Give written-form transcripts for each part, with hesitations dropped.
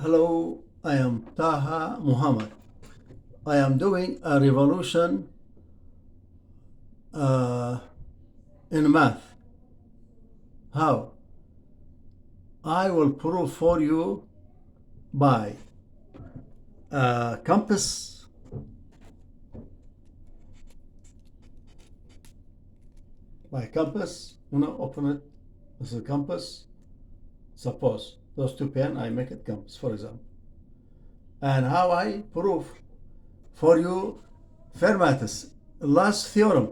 Hello, I am Taha Muhammad. I am doing a revolution in math. How? I will prove for you by compass, open it. This is a compass. Suppose those two pen, I make it compass, for example. And how I prove for you Fermat's last theorem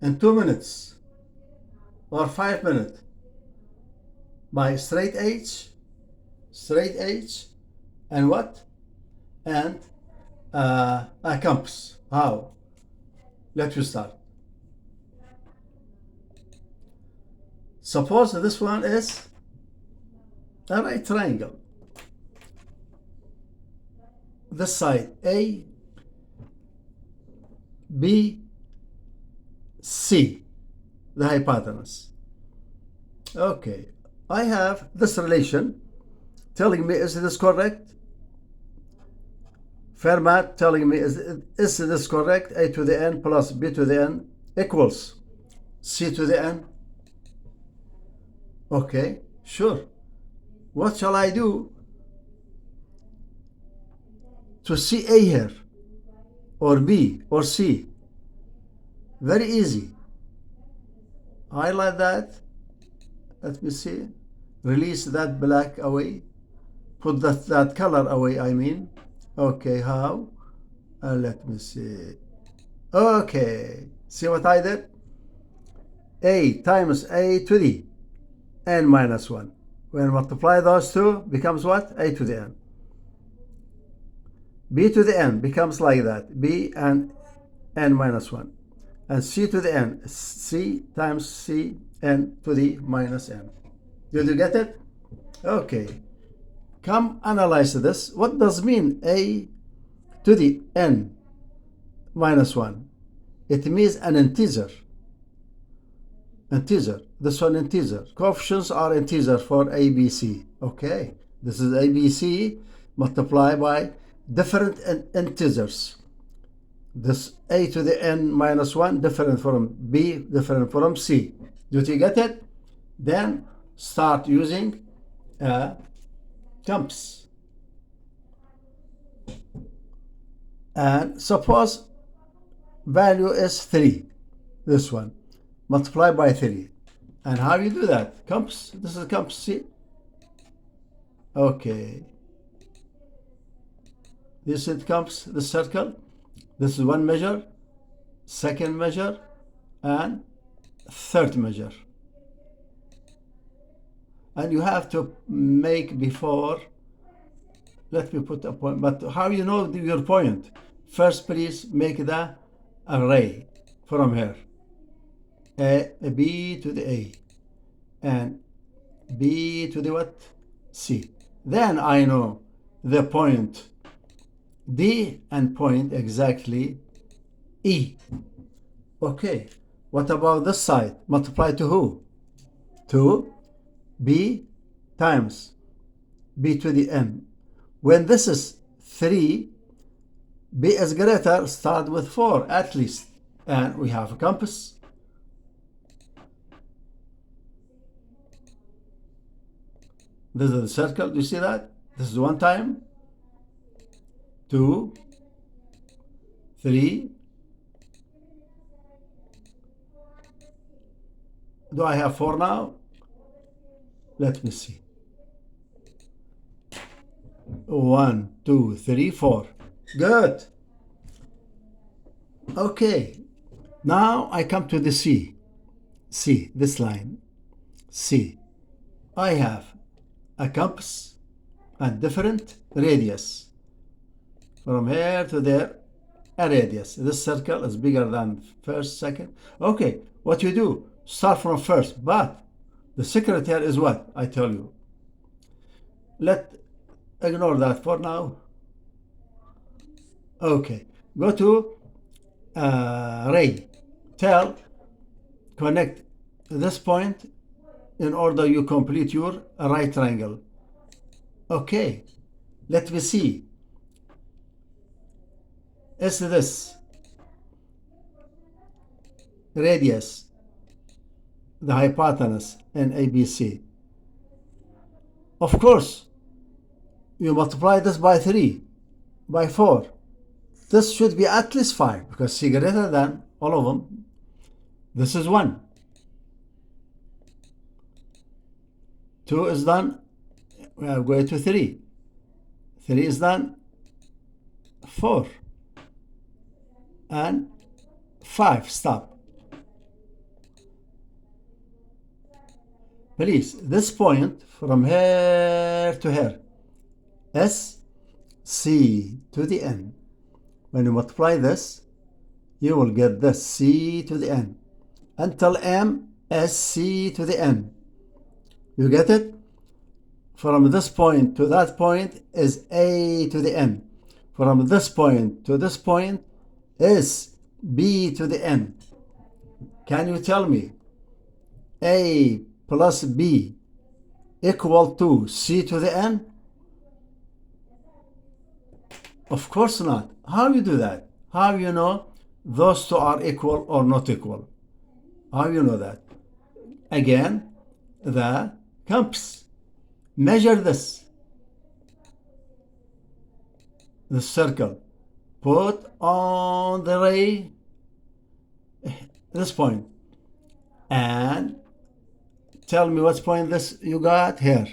in 2 minutes or 5 minutes by Straightedge, and what? And a compass. How? Let you start. Suppose this one is a right triangle. This side A, B, C, the hypotenuse. Okay, I have this relation telling me is this correct? Fermat telling me is this correct? A to the n plus B to the n equals C to the n. Okay, sure. What shall I do to see A here, or B, or C? Very easy. Highlight that. Let me see. Release that black away. Put that color away, I mean. Okay, how? Let me see. Okay, see what I did? A times A to the n minus 1. When multiply those two, becomes what? A to the n. B to the n becomes like that. B and n minus 1. And C to the n. C times C n to the minus n. Did you get it? Okay. Come analyze this. What does mean A to the n minus 1? It means an integer. Integer. This one integer. Coefficients are integer for ABC. Okay. This is ABC multiplied by different integers. This A to the n minus 1 different from B, different from C. Did you get it? Then start using a compass. And suppose value is 3. This one. Multiply by 3. And how you do that? Compass. This is compass, see? Okay. This it comes, the circle. This is one measure, second measure, and third measure. And you have to make before, let me put a point, but how you know your point? First, please make the array from here. A, B to the A, and B to the what? C. Then I know the point D and point exactly E. Okay, what about this side? Multiply to who? To B times B to the n. When this is 3, B is greater, start with 4 at least. And we have a compass. This is the circle. Do you see that? This is 1 time. 2, 3. Do I have 4 now? Let me see. 1, 2, 3, 4. Good. Okay. Now I come to the C. C, this line. C. I have a compass and different radius. From here to there, a radius. This circle is bigger than first, second. Okay, what you do? Start from first, but the secret here is what? I tell you. Ignore that for now. Okay, go to ray. Connect this point in order you complete your right triangle. Okay, let me see. Is this radius the hypotenuse in ABC? Of course, you multiply this by 3, by 4. This should be at least 5 because C greater than all of them. This is 1. 2 is done. We are going to 3. 3 is done. 4. And 5. Stop. Please, this point from here to here, S, C to the N. When you multiply this, you will get this C to the N until M, S, C to the N. You get it? From this point to that point is A to the N. From this point to this point is B to the N. Can you tell me A plus B equal to C to the N? Of course not. How do you do that? How do you know those two are equal or not equal? How do you know that? Again, the compass. Measure this circle. Put on the ray this point and tell me what point this you got here.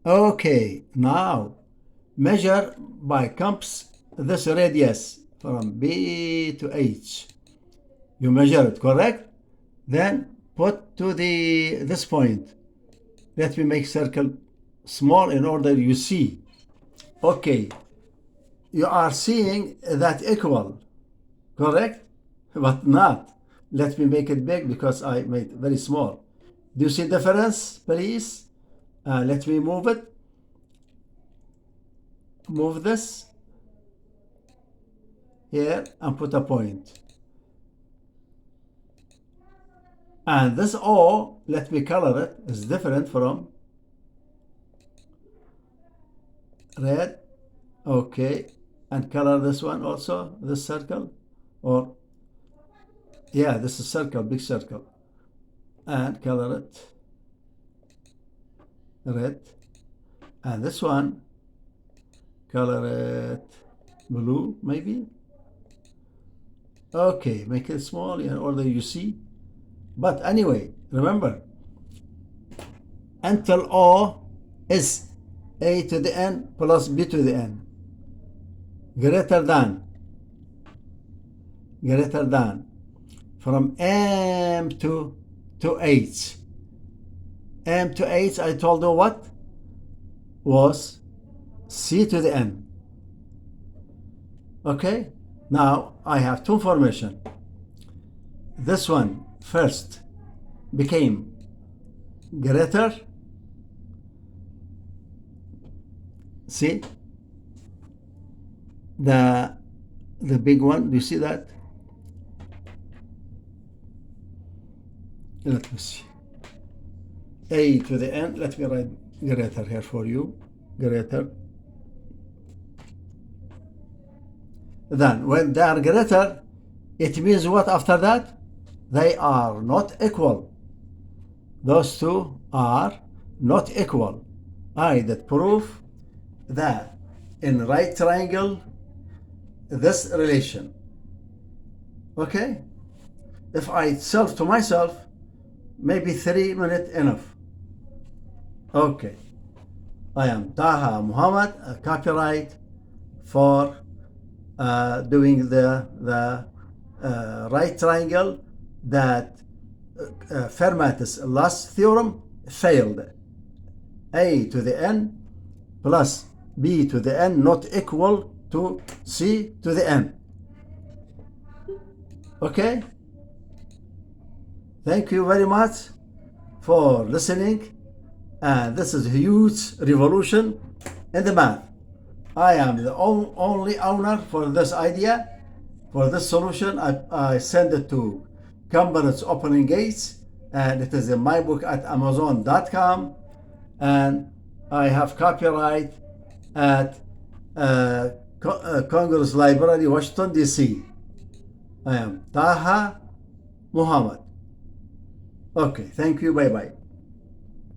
Okay, now measure by compass this radius from B to H. You measure it, correct? Then put to this point. Let me make circle small in order you see. Okay, you are seeing that equal, correct? But not. Let me make it big because I made it very small. Do you see the difference, please? Let me move it. Move this here and put a point. And this O, let me color it, is different from red. Okay, and color this one also, this circle, or yeah, this is circle, big circle, and color it red, and this one color it blue maybe. Okay, make it small in order you see. But anyway, remember, until O is A to the N plus B to the N. Greater than from M to H. M to H, I told you what was C to the N. Okay, now I have two information. This one first became greater. See the big one, do you see that? Let me see. A to the N, let me write greater here for you. Greater. Then when they are greater, it means what after that? They are not equal. Those two are not equal. I did prove that in right triangle, this relation. Okay? If I solve to myself, maybe 3 minutes enough. Okay. I am Taha Muhammad, a copyright for doing the right triangle that Fermat's last theorem failed. A to the N plus B to the N not equal to C to the N. Okay? Thank you very much for listening. And this is a huge revolution in the math. I am the only owner for this idea, for this solution. I send it to Cambridge Opening Gates, and it is in my book at Amazon.com. And I have copyright at Congress Library, Washington, D.C. I am Taha Muhammad. Okay, thank you. Bye bye.